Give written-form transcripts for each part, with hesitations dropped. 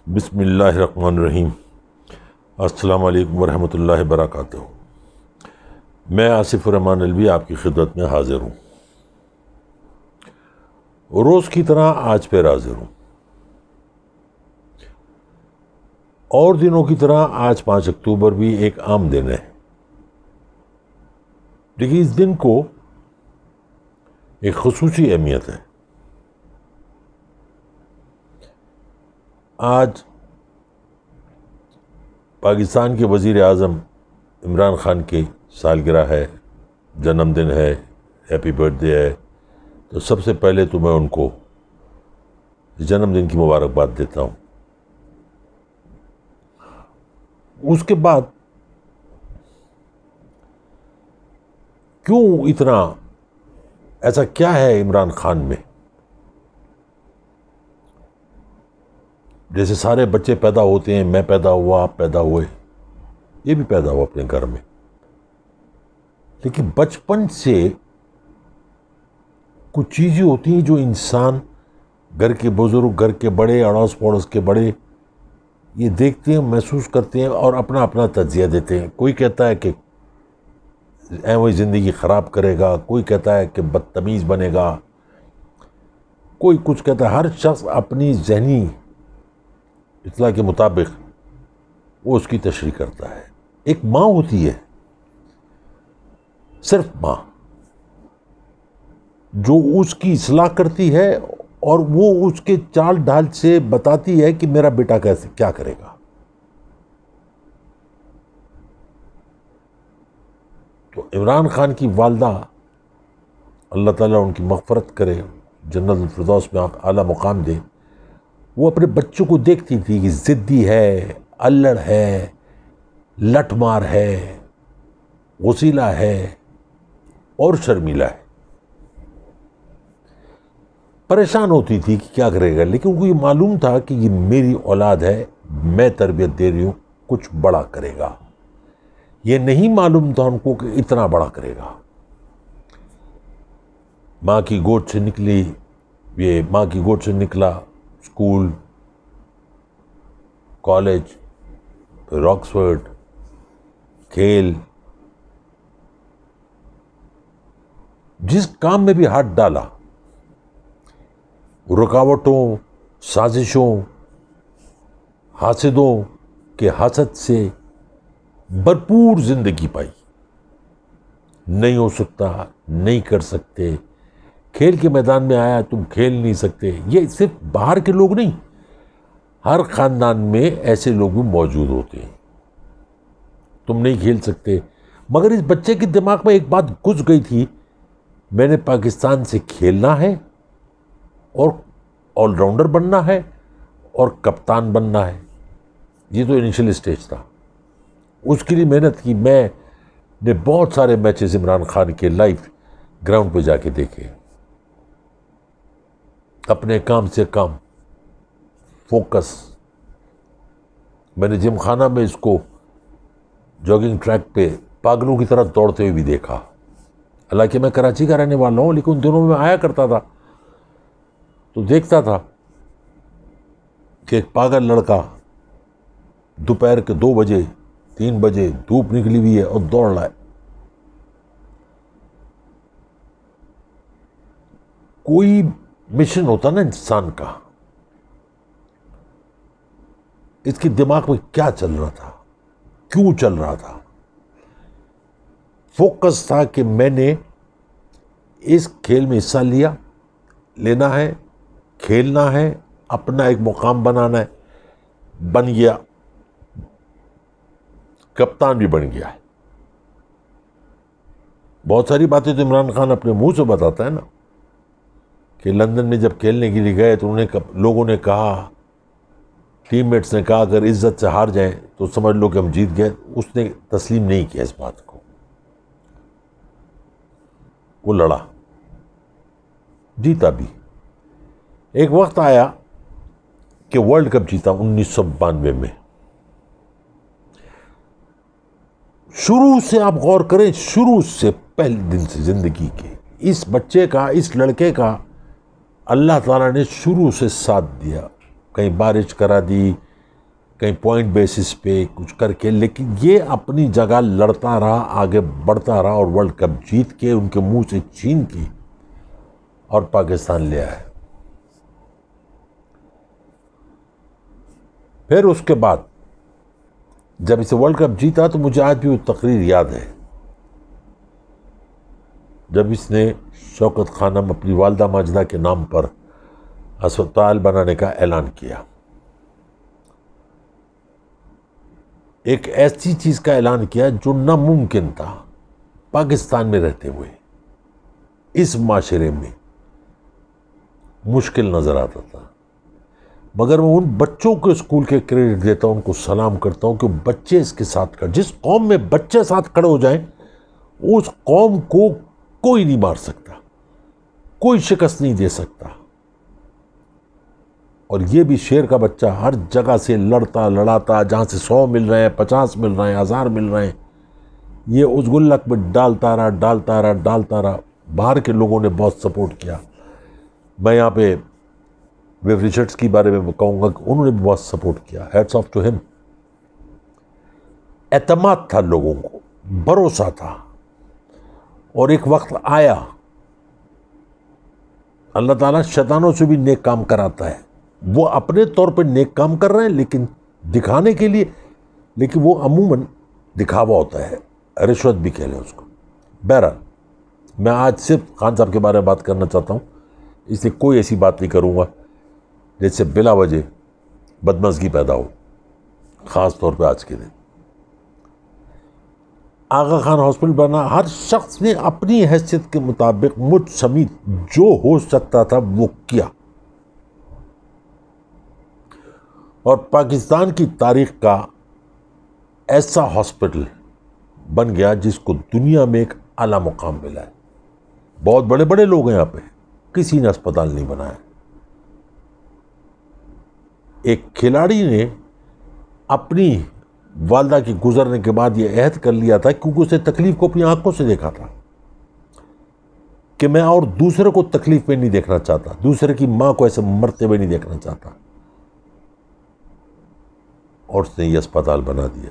بسم اللہ الرحمن الرحیم۔ السلام علیکم ورحمۃ اللہ وبرکاتہ۔ میں آصف الرحمن الوی آپ کی خدمت میں حاضر ہوں، روز کی طرح آج پھر حاضر ہوں، اور دنوں کی طرح آج 5 اکتوبر بھی ایک عام دن ہے، لیکن اس دن کو ایک خصوصی اہمیت ہے۔ آج پاکستان کے وزیر اعظم عمران خان کی سالگرہ ہے، جنم دن ہے، ہیپی برتھ ڈے ہے، تو سب سے پہلے تو میں ان کو جنم دن کی مبارکباد دیتا ہوں۔ اس کے بعد کیوں اتنا ایسا کیا ہے عمران خان میں؟ جیسے سارے بچے پیدا ہوتے ہیں، میں پیدا ہوا، آپ پیدا ہوئے، یہ بھی پیدا ہوا اپنے گھر میں، لیکن بچپن سے کچھ چیزیں ہوتی ہیں جو انسان، گھر کے بزرگ، گھر کے بڑے، اڑوس پڑوس کے بڑے یہ دیکھتے ہیں، محسوس کرتے ہیں اور اپنا اپنا تجزیہ دیتے ہیں۔ کوئی کہتا ہے کہ وہی زندگی خراب کرے گا، کوئی کہتا ہے کہ بدتمیز بنے گا، کوئی کچھ کہتا ہے۔ ہر شخص اپنی ذہنی اطلاع کے مطابق وہ اس کی تشریح کرتا ہے۔ ایک ماں ہوتی ہے، صرف ماں، جو اس کی اصلاح کرتی ہے اور وہ اس کے چال ڈھال سے بتاتی ہے کہ میرا بیٹا کیسے کیا کرے گا۔ تو عمران خان کی والدہ، اللہ تعالیٰ ان کی مغفرت کرے، جنت الفردوس میں اعلیٰ مقام دے، وہ اپنے بچوں کو دیکھتی تھی کہ ضدی ہے، الڑ ہے، لٹ مار ہے، غسیلہ ہے اور شرمیلا ہے۔ پریشان ہوتی تھی کہ کیا کرے گا، لیکن ان کو یہ معلوم تھا کہ یہ میری اولاد ہے، میں تربیت دے رہی ہوں، کچھ بڑا کرے گا۔ یہ نہیں معلوم تھا ان کو کہ اتنا بڑا کرے گا۔ ماں کی گود سے نکلا اسکول، کالج، پھر آکسفورڈ، کھیل، جس کام میں بھی ہاتھ ڈالا، رکاوٹوں، سازشوں، حاسدوں کے حسد سے بھرپور زندگی پائی۔ نہیں ہو سکتا، نہیں کر سکتے، کھیل کے میدان میں آیا تم کھیل نہیں سکتے۔ یہ صرف باہر کے لوگ نہیں، ہر خاندان میں ایسے لوگ بھی موجود ہوتے ہیں، تم نہیں کھیل سکتے۔ مگر اس بچے کے دماغ میں ایک بات گھس گئی تھی، میں نے پاکستان سے کھیلنا ہے اور آل راؤنڈر بننا ہے اور کپتان بننا ہے۔ یہ تو انیشل اسٹیج تھا، اس کے لیے محنت کی۔ میں نے بہت سارے میچز عمران خان کے لائیو گراؤنڈ پہ جا کے دیکھے، اپنے کام سے کام، فوکس۔ میں نے جم خانہ میں اس کو جاگنگ ٹریک پہ پاگلوں کی طرح دوڑتے ہوئے بھی دیکھا۔ حالانکہ میں کراچی کا رہنے والا ہوں، لیکن ان دنوں میں آیا کرتا تھا تو دیکھتا تھا کہ ایک پاگل لڑکا دوپہر کے 2 بجے 3 بجے دھوپ نکلی ہوئی ہے اور دوڑ رہا ہے۔ کوئی مشن ہوتا نا انسان کا، اس کے دماغ میں کیا چل رہا تھا، کیوں چل رہا تھا؟ فوکس تھا کہ میں نے اس کھیل میں حصہ لینا ہے، کھیلنا ہے، اپنا ایک مقام بنانا ہے۔ بن گیا، کپتان بھی بن گیا ہے۔ بہت ساری باتیں تو عمران خان اپنے منہ سے بتاتا ہے نا، کہ لندن میں جب کھیلنے کے لیے گئے تو لوگوں نے کہا، ٹیم میٹس نے کہا اگر عزت سے ہار جائیں تو سمجھ لو کہ ہم جیت گئے۔ اس نے تسلیم نہیں کیا اس بات کو، وہ لڑا، جیتا بھی۔ ایک وقت آیا کہ ورلڈ کپ جیتا 1992 میں۔ شروع سے آپ غور کریں، شروع سے پہلے دن سے زندگی کے اس بچے کا، اس لڑکے کا اللہ تعالیٰ نے شروع سے ساتھ دیا۔ کہیں بارش کرا دی، کہیں پوائنٹ بیسس پہ کچھ کر کے، لیکن یہ اپنی جگہ لڑتا رہا، آگے بڑھتا رہا اور ورلڈ کپ جیت کے ان کے منہ سے چھین کی اور پاکستان لے آئے۔ پھر اس کے بعد جب اسے ورلڈ کپ جیتا تو مجھے آج بھی وہ تقریر یاد ہے، جب اس نے شوکت خانم اپنی والدہ ماجدہ کے نام پر اسپتال بنانے کا اعلان کیا۔ ایک ایسی چیز کا اعلان کیا جو ناممکن تھا پاکستان میں رہتے ہوئے، اس معاشرے میں مشکل نظر آتا تھا، مگر میں ان بچوں کو اسکول کے کریڈٹ دیتا ہوں، ان کو سلام کرتا ہوں کہ بچے اس کے ساتھ کھڑے، جس قوم میں بچے ساتھ کھڑے ہو جائیں اس قوم کو کوئی نہیں مار سکتا، کوئی شکست نہیں دے سکتا۔ اور یہ بھی شیر کا بچہ ہر جگہ سے لڑتا لڑاتا، جہاں سے 100 مل رہے ہیں، 50 مل رہے ہیں، 1000 مل رہے ہیں، یہ اس گلک میں ڈالتا رہا۔ باہر کے لوگوں نے بہت سپورٹ کیا۔ میں یہاں پہ ویو رچرڈز کی بارے میں کہوں گا کہ انہوں نے بھی بہت سپورٹ کیا، ہیٹس آف ٹو ہم۔ اعتماد تھا لوگوں کو، بھروسہ تھا، اور ایک وقت آیا، اللہ تعالیٰ شیطانوں سے بھی نیک کام کراتا ہے، وہ اپنے طور پہ نیک کام کر رہے ہیں لیکن دکھانے کے لیے، لیکن وہ عموماً دکھاوا ہوتا ہے، رشوت بھی کہہ لیں اس کو۔ بہرحال میں آج صرف خان صاحب کے بارے میں بات کرنا چاہتا ہوں، اس لیے کوئی ایسی بات نہیں کروں گا جس سے بلا وجہ بدمزگی پیدا ہو، خاص طور پہ آج کے دن۔ آغا خان ہاسپٹل بنا، ہر شخص نے اپنی حیثیت کے مطابق مجھ سمیت جو ہو سکتا تھا وہ کیا، اور پاکستان کی تاریخ کا ایسا ہاسپٹل بن گیا جس کو دنیا میں ایک اعلیٰ مقام ملا ہے۔ بہت بڑے بڑے لوگ ہیں یہاں پہ، کسی نے اسپتال نہیں بنایا۔ ایک کھلاڑی نے اپنی والدہ کے گزرنے کے بعد یہ عہد کر لیا تھا، کیونکہ اسے تکلیف کو اپنی آنکھوں سے دیکھا تھا، کہ میں اور دوسرے کو تکلیف میں نہیں دیکھنا چاہتا، دوسرے کی ماں کو ایسے مرتے ہوئے نہیں دیکھنا چاہتا، اور اس نے یہ اسپتال بنا دیا،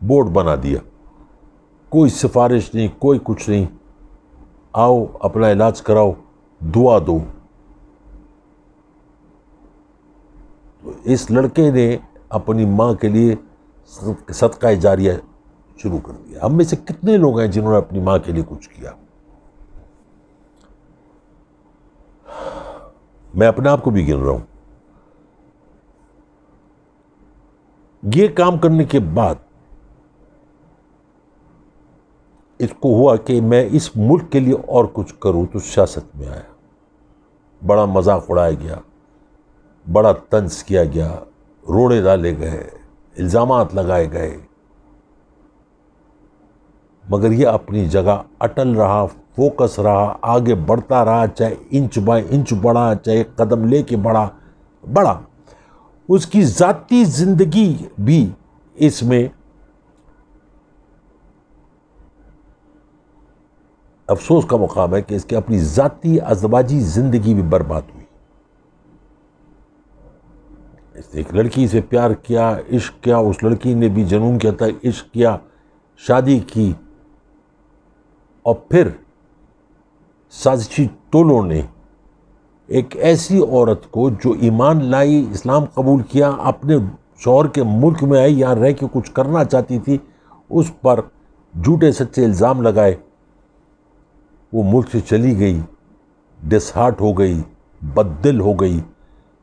بورڈ بنا دیا، کوئی سفارش نہیں، کوئی کچھ نہیں، آؤ اپنا علاج کراؤ، دعا دو۔ تو اس لڑکے نے اپنی ماں کے لیے صدقہ جاریہ شروع کر دیا۔ ہم میں سے کتنے لوگ ہیں جنہوں نے اپنی ماں کے لیے کچھ کیا؟ میں اپنے آپ کو بھی گن رہا ہوں۔ یہ کام کرنے کے بعد اس کو ہوا کہ میں اس ملک کے لیے اور کچھ کروں، تو سیاست میں آیا، بڑا مذاق اڑایا گیا، بڑا طنز کیا گیا، روڑے ڈالے گئے، الزامات لگائے گئے، مگر یہ اپنی جگہ اٹل رہا، فوکس رہا، آگے بڑھتا رہا، چاہے انچ بائی انچ بڑھا، چاہے قدم لے کے بڑھا۔ اس کی ذاتی زندگی بھی اس میں افسوس کا مقام ہے کہ اس کی اپنی ذاتی ازدواجی زندگی بھی برباد ہوئی۔ اس نے ایک لڑکی سے پیار کیا، عشق کیا، اس لڑکی نے بھی جنون کے تحت عشق کیا، شادی کی، اور پھر سازشی ٹولوں نے ایک ایسی عورت کو جو ایمان لائی، اسلام قبول کیا، اپنے شوہر کے ملک میں آئی، یہاں رہ کے کچھ کرنا چاہتی تھی، اس پر جھوٹے سچے الزام لگائے، وہ ملک سے چلی گئی، ڈس ہارٹ ہو گئی، بد دل ہو گئی،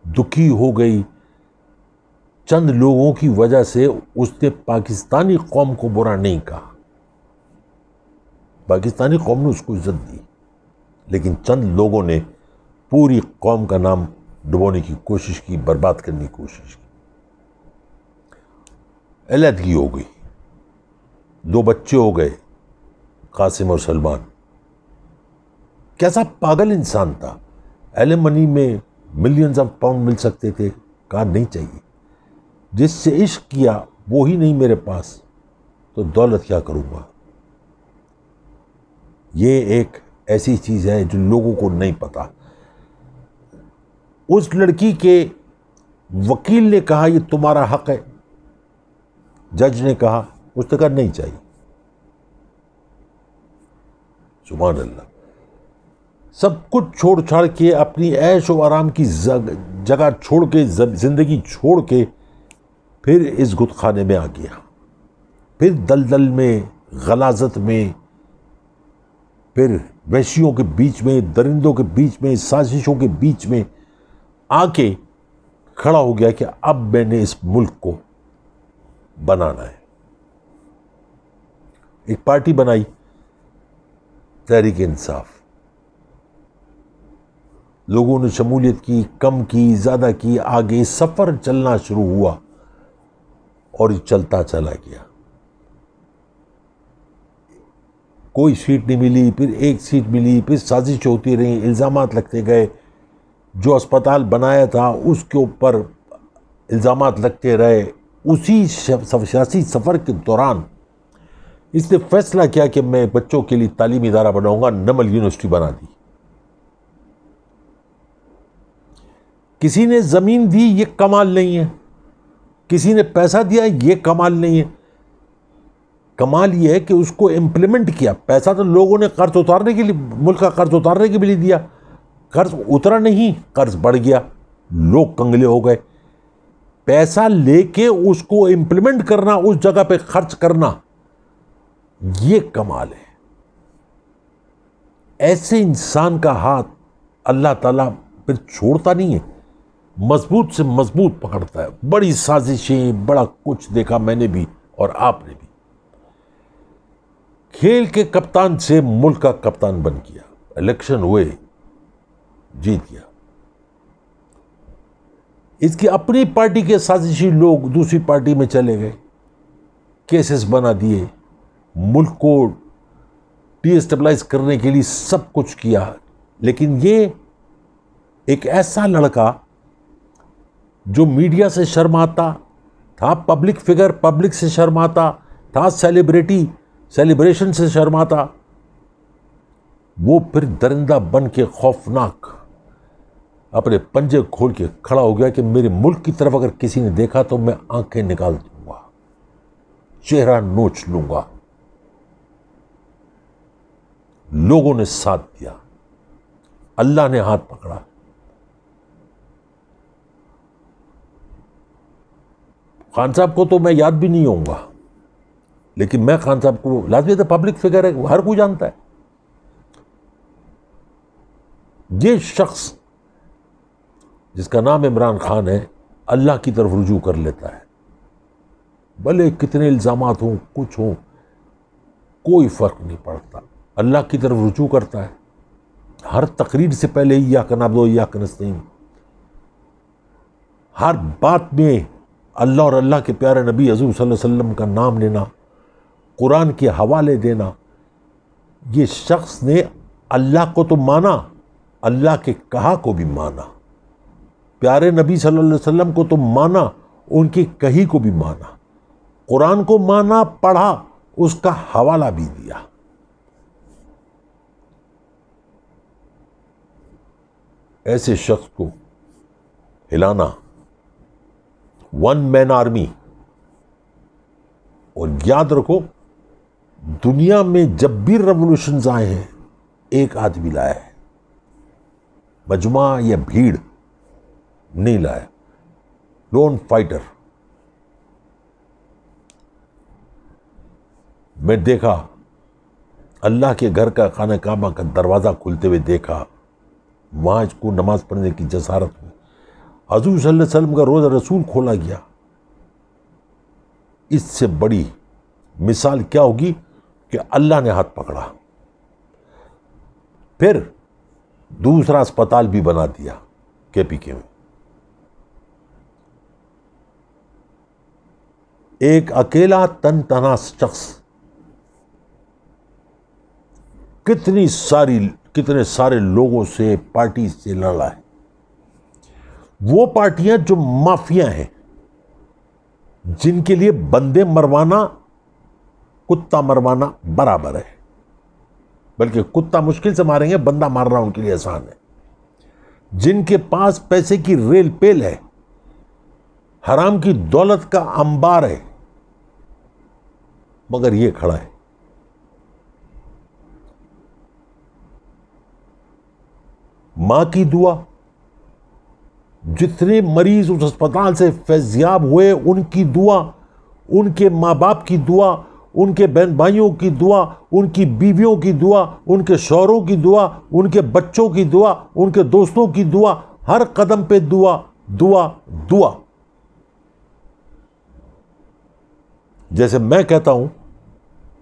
دکھی ہو گئی۔ چند لوگوں کی وجہ سے اس نے پاکستانی قوم کو برا نہیں کہا، پاکستانی قوم نے اس کو عزت دی، لیکن چند لوگوں نے پوری قوم کا نام ڈبونے کی کوشش کی، برباد کرنے کی کوشش کی۔ علیحدگی ہو گئی، 2 بچے ہو گئے، قاسم اور سلمان۔ کیسا پاگل انسان تھا! ایلیمنی میں ملینز آف پاؤنڈ مل سکتے تھے، کہا نہیں چاہیے، جس سے عشق کیا وہی نہیں میرے پاس، تو دولت کیا کروں گا؟ یہ ایک ایسی چیز ہے جو لوگوں کو نہیں پتا۔ اس لڑکی کے وکیل نے کہا یہ تمہارا حق ہے، جج نے کہا، اس نے کہا نہیں چاہیے. سبحان اللہ. سب کچھ چھوڑ چھاڑ کے، اپنی عیش و آرام کی جگہ چھوڑ کے، زندگی چھوڑ کے، پھر اس گت خانے میں آ گیا. پھر دلدل میں، غلاظت میں، پھر وحشیوں کے بیچ میں، درندوں کے بیچ میں، سازشوں کے بیچ میں آ کے کھڑا ہو گیا کہ اب میں نے اس ملک کو بنانا ہے. ایک پارٹی بنائی، تحریک انصاف. لوگوں نے شمولیت کی، کم کی، زیادہ کی، آگے سفر چلنا شروع ہوا اور یہ چلتا چلا گیا. کوئی سیٹ نہیں ملی، پھر ایک سیٹ ملی، پھر سازش ہوتی رہی، الزامات لگتے گئے. جو اسپتال بنایا تھا اس کے اوپر الزامات لگتے رہے. اسی سیاسی سفر کے دوران اس نے فیصلہ کیا کہ میں بچوں کے لیے تعلیمی ادارہ بناؤں گا، نمل یونیورسٹی بنا دی. کسی نے زمین دی، یہ کمال نہیں ہے. کسی نے پیسہ دیا، یہ کمال نہیں ہے. کمال یہ ہے کہ اس کو امپلیمنٹ کیا. پیسہ تو لوگوں نے قرض اتارنے کے لیے، ملک کا قرض اتارنے کے لیے دیا. قرض اترا نہیں، قرض بڑھ گیا، لوگ کنگلے ہو گئے. پیسہ لے کے اس کو امپلیمنٹ کرنا، اس جگہ پہ خرچ کرنا، یہ کمال ہے. ایسے انسان کا ہاتھ اللہ تعالیٰ پھر چھوڑتا نہیں ہے، مضبوط سے مضبوط پکڑتا ہے. بڑی سازشیں، بڑا کچھ دیکھا میں نے بھی اور آپ نے بھی. کھیل کے کپتان سے ملک کا کپتان بن گیا. الیکشن ہوئے، جیت گیا. اس کی اپنی پارٹی کے سازشی لوگ دوسری پارٹی میں چلے گئے، کیسز بنا دیے، ملک کو ڈی اسٹیبلائز کرنے کے لیے سب کچھ کیا. لیکن یہ ایک ایسا لڑکا جو میڈیا سے شرماتا تھا، پبلک فگر، پبلک سے شرماتا تھا، سیلیبریٹی، سیلیبریشن سے شرماتا، وہ پھر درندہ بن کے خوفناک اپنے پنجے کھول کے کھڑا ہو گیا کہ میرے ملک کی طرف اگر کسی نے دیکھا تو میں آنکھیں نکال دوں گا، چہرہ نوچ لوں گا. لوگوں نے ساتھ دیا، اللہ نے ہاتھ پکڑا. خان صاحب کو تو میں یاد بھی نہیں ہوں گا، لیکن میں خان صاحب کو لازمی تو پبلک فگر ہے، ہر کوئی جانتا ہے. یہ شخص جس کا نام عمران خان ہے، اللہ کی طرف رجوع کر لیتا ہے. بھلے کتنے الزامات ہوں، کچھ ہوں، کوئی فرق نہیں پڑتا. اللہ کی طرف رجوع کرتا ہے. ہر تقریر سے پہلے ایاک نعبد و ایاک نستعین، ہر بات میں اللہ اور اللہ کے پیارے نبی حضور صلی اللہ علیہ وسلم کا نام لینا، قرآن کے حوالے دینا. یہ شخص نے اللہ کو تو مانا، اللہ کے کہا کو بھی مانا، پیارے نبی صلی اللہ علیہ وسلم کو تو مانا، ان کی کہی کو بھی مانا، قرآن کو مانا، پڑھا، اس کا حوالہ بھی دیا. ایسے شخص کو ہلانا، ون مین آرمی. اور یاد رکھو، دنیا میں جب بھی ریولوشنز آئے ہیں، ایک آدمی لایا ہے، مجموعہ یا بھیڑ نہیں لایا. Loan fighter. میں دیکھا اللہ کے گھر کا، خانہ کعبہ کا دروازہ کھلتے ہوئے دیکھا، وہاں اس کو نماز پڑھنے کی جسارت ہوئی. حضور صلی اللہ علیہ وسلم کا روضہ رسول کھولا گیا. اس سے بڑی مثال کیا ہوگی کہ اللہ نے ہاتھ پکڑا. پھر دوسرا اسپتال بھی بنا دیا کے پی کے میں. ایک اکیلا تن تنہا شخص کتنے سارے لوگوں سے، پارٹی سے لڑا ہے. وہ پارٹیاں جو مافیا ہیں، جن کے لیے بندے مروانا کتا مروانا برابر ہے، بلکہ کتا مشکل سے ماریں گے، بندہ مارنا ان کے لیے آسان ہے. جن کے پاس پیسے کی ریل پیل ہے، حرام کی دولت کا انبار ہے، مگر یہ کھڑا ہے۔ ماں کی دعا، جتنے مریض اس اسپتال سے فیضیاب ہوئے ان کی دعا، ان کے ماں باپ کی دعا، ان کے بہن بھائیوں کی دعا، ان کی بیویوں کی دعا، ان کے شوہروں کی دعا، ان کے بچوں کی دعا، ان کے دوستوں کی دعا، ہر قدم پہ دعا دعا دعا۔ جیسے میں کہتا ہوں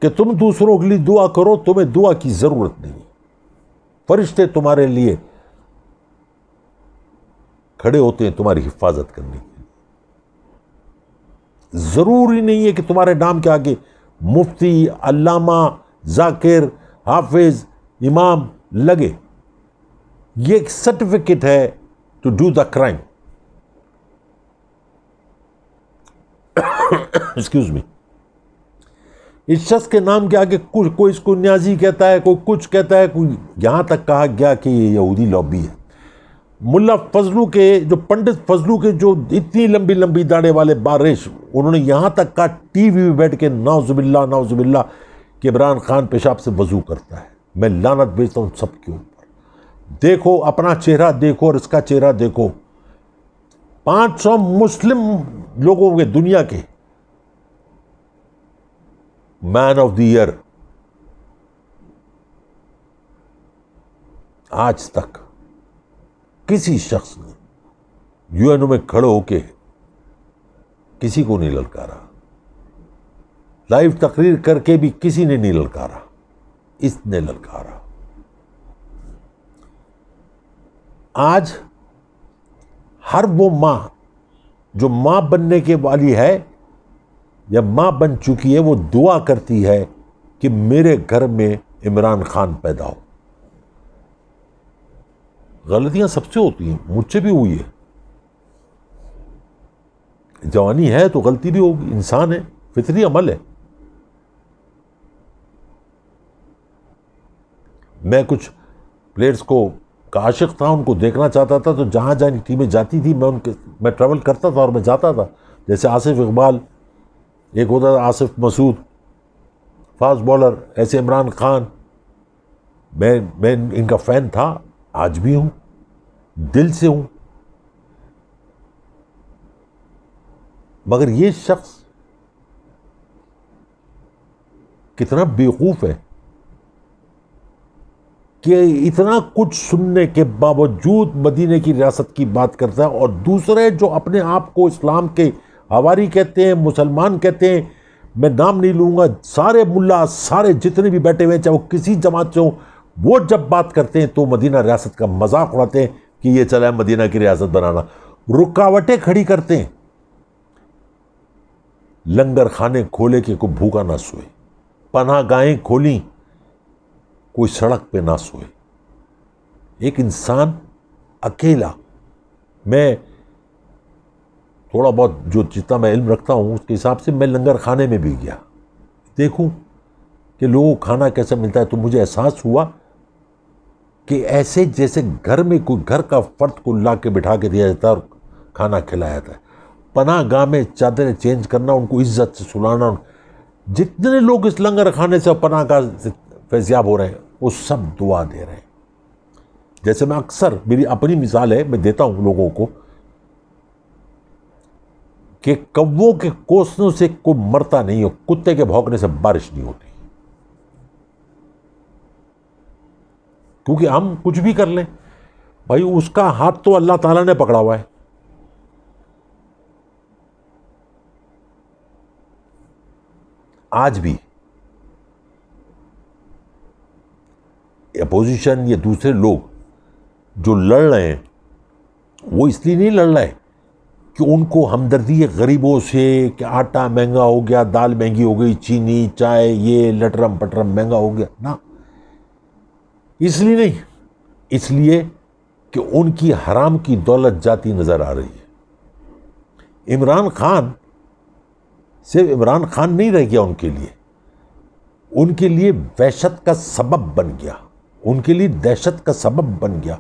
کہ تم دوسروں کے لیے دعا کرو، تمہیں دعا کی ضرورت نہیں، فرشتے تمہارے لیے کھڑے ہوتے ہیں تمہاری حفاظت کرنے کے لیے۔ ضروری نہیں ہے کہ تمہارے نام کے آگے مفتی، علامہ، ذاکر، حافظ، امام لگے، یہ ایک سرٹیفکیٹ ہے to do the crime. Excuse me. اس شخص کے نام کے آگے کوئی اس کو نیازی کہتا ہے، کوئی کچھ کہتا ہے، کوئی یہاں تک کہا گیا کہ یہ یہودی لابی ہے۔ ملا فضلو کے جو پنڈت فضلو کے جو اتنی لمبی لمبی داڑھی والے بارش، انہوں نے یہاں تک کہا ٹی وی میں بیٹھ کے نعوذ باللہ کہ عمران خان پیشاب سے وضو کرتا ہے۔ میں لعنت بھیجتا ہوں سب کے اوپر۔ دیکھو اپنا چہرہ دیکھو اور اس کا چہرہ دیکھو۔ 500 مسلم لوگوں کے دنیا کے مین آف دی ایئر آج تک کسی شخص نے یو این او میں کھڑے ہو کے کسی کو نہیں للکارا، لائیو تقریر کر کے بھی کسی نے نہیں للکارا، اس نے للکارا۔ آج ہر وہ ماں جو ماں بننے کے والی ہے یا ماں بن چکی ہے، وہ دعا کرتی ہے کہ میرے گھر میں عمران خان پیدا ہو۔ غلطیاں سب سے ہوتی ہیں، مجھ سے بھی ہوئی ہے، جوانی ہے تو غلطی بھی ہوگی، انسان ہے، فطری عمل ہے۔ میں کچھ پلیئرز کو کا عاشق تھا، ان کو دیکھنا چاہتا تھا، تو جہاں جہاں ٹیمیں جاتی تھی میں ٹریول کرتا تھا اور میں جاتا تھا۔ جیسے آصف اقبال، ایک ہوتا تھا آصف مسعود، فاسٹ بالر، ایسے عمران خان، میں ان کا فین تھا، آج بھی ہوں، دل سے ہوں۔ مگر یہ شخص کتنا بیوقوف ہے کہ اتنا کچھ سننے کے باوجود مدینے کی ریاست کی بات کرتا ہے، اور دوسرے جو اپنے آپ کو اسلام کے حواری کہتے ہیں، مسلمان کہتے ہیں، میں نام نہیں لوں گا، سارے ملا، سارے جتنے بھی بیٹھے ہوئے ہیں، چاہے وہ کسی جماعت سے ہوں، وہ جب بات کرتے ہیں تو مدینہ ریاست کا مذاق اڑاتے ہیں کہ یہ چلا ہے مدینہ کی ریاست بنانا، رکاوٹیں کھڑی کرتے ہیں۔ لنگر خانے کھولے کہ کوئی بھوکا نہ سوئے، پناہ گاہیں کھولیں کوئی سڑک پہ نہ سوئے۔ ایک انسان اکیلا، میں تھوڑا بہت جو جتنا میں علم رکھتا ہوں اس کے حساب سے میں لنگر خانے میں بھی گیا، دیکھوں کہ لوگوں کو کھانا کیسے ملتا ہے، تو مجھے احساس ہوا کہ ایسے جیسے گھر میں کوئی گھر کا فرد کو لا کے بٹھا کے دیا جاتا ہے اور کھانا کھلایا جاتا ہے۔ پناہ گاہ میں چادریں چینج کرنا، ان کو عزت سے سلانا، جتنے لوگ اس لنگر خانے سے پناہ گاہ سے فیضیاب ہو رہے ہیں وہ سب دعا دے رہے ہیں۔ جیسے میں اکثر، میری اپنی مثال ہے، میں دیتا ہوں لوگوں کو کہ کووں کے کوسنوں سے کوئی مرتا نہیں ہو، کتے کے بھونکنے سے بارش نہیں ہوتی، کیونکہ ہم کچھ بھی کر لیں بھائی اس کا ہاتھ تو اللہ تعالیٰ نے پکڑا ہوا ہے۔ آج بھی اپوزیشن یا دوسرے لوگ جو لڑ رہے ہیں وہ اس لیے نہیں لڑ رہے کہ ان کو ہمدردی ہے غریبوں سے، کہ آٹا مہنگا ہو گیا، دال مہنگی ہو گئی، چینی، چائے، یہ لٹرم پٹرم مہنگا ہو گیا، نہ، اس لیے نہیں، اس لیے کہ ان کی حرام کی دولت جاتی نظر آ رہی ہے۔ عمران خان صرف عمران خان نہیں رہ گیا، ان کے لیے وحشت کا سبب بن گیا، ان کے لیے دہشت کا سبب بن گیا،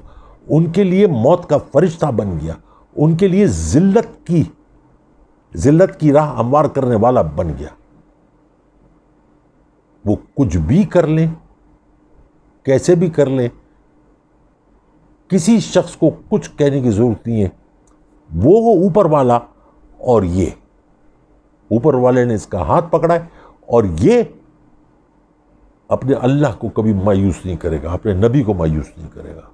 ان کے لیے موت کا فرشتہ بن گیا، ان کے لیے ذلت کی ذلت کی راہ ہموار کرنے والا بن گیا. وہ کچھ بھی کر لیں، کیسے بھی کر لیں، کسی شخص کو کچھ کہنے کی ضرورت نہیں ہے. وہ اوپر والا، اور یہ اوپر والے نے اس کا ہاتھ پکڑا ہے، اور یہ اپنے اللہ کو کبھی مایوس نہیں کرے گا، اپنے نبی کو مایوس نہیں کرے گا.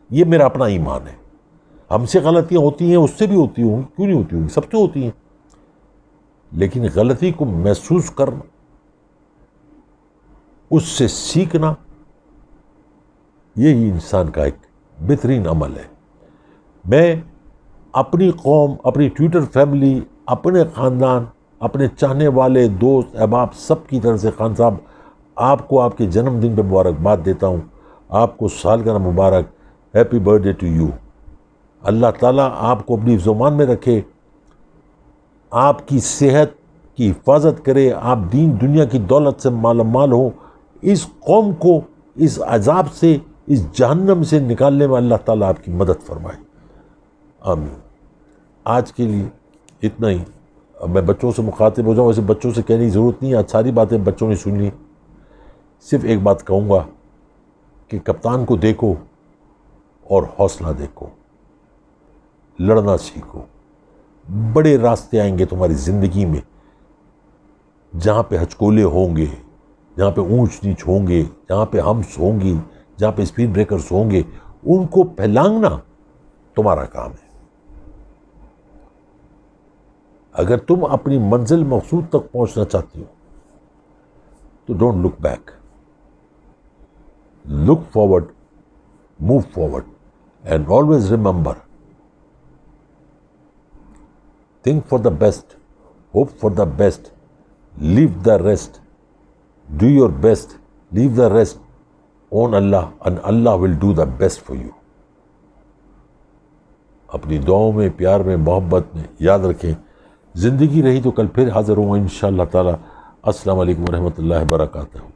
یہ میرا اپنا ایمان ہے. ہم سے غلطیاں ہوتی ہیں، اس سے بھی ہوتی ہوں گی، کیوں نہیں ہوتی ہوں گی، سب سے ہوتی ہیں. لیکن غلطی کو محسوس کرنا، اس سے سیکھنا، یہی انسان کا ایک بہترین عمل ہے. میں اپنی قوم، اپنی ٹویٹر فیملی، اپنے خاندان، اپنے چاہنے والے دوست احباب سب کی طرف سے خان صاحب آپ کو آپ کے جنم دن پہ مبارکباد دیتا ہوں. آپ کو سالگرہ مبارک، ہیپی برتھ ڈے ٹو یو. اللہ تعالیٰ آپ کو اپنی زمان میں رکھے، آپ کی صحت کی حفاظت کرے، آپ دین دنیا کی دولت سے مالا مال ہوں. اس قوم کو اس عذاب سے، اس جہنم سے نکالنے میں اللہ تعالیٰ آپ کی مدد فرمائے. آمین. آج کے لیے اتنا ہی. اب میں بچوں سے مخاطب ہو جاؤں، ویسے بچوں سے کہنے کی ضرورت نہیں ہے، آج ساری باتیں بچوں نے سن لی. صرف ایک بات کہوں گا کہ کپتان کو دیکھو اور حوصلہ دیکھو، لڑنا سیکھو. بڑے راستے آئیں گے تمہاری زندگی میں، جہاں پہ ہچکولے ہوں گے، جہاں پہ اونچ نیچ ہوں گے، جہاں پہ ہمس ہوں گی، جہاں پہ اسپیڈ بریکرز ہوں گے، ان کو پھیلانگنا تمہارا کام ہے. اگر تم اپنی منزل مقصود تک پہنچنا چاہتی ہو تو don't look back, look forward, move forward, and always remember, think for the best, hope for the best, leave the rest, do your best, leave the rest on Allah, and Allah will do the best for you. اپنی دعاؤں میں، پیار میں، محبت میں یاد رکھیں. زندگی رہی تو کل پھر حاضر ہوں انشاءاللہ تعالی. السلام علیکم ورحمۃ اللہ وبرکاتہ.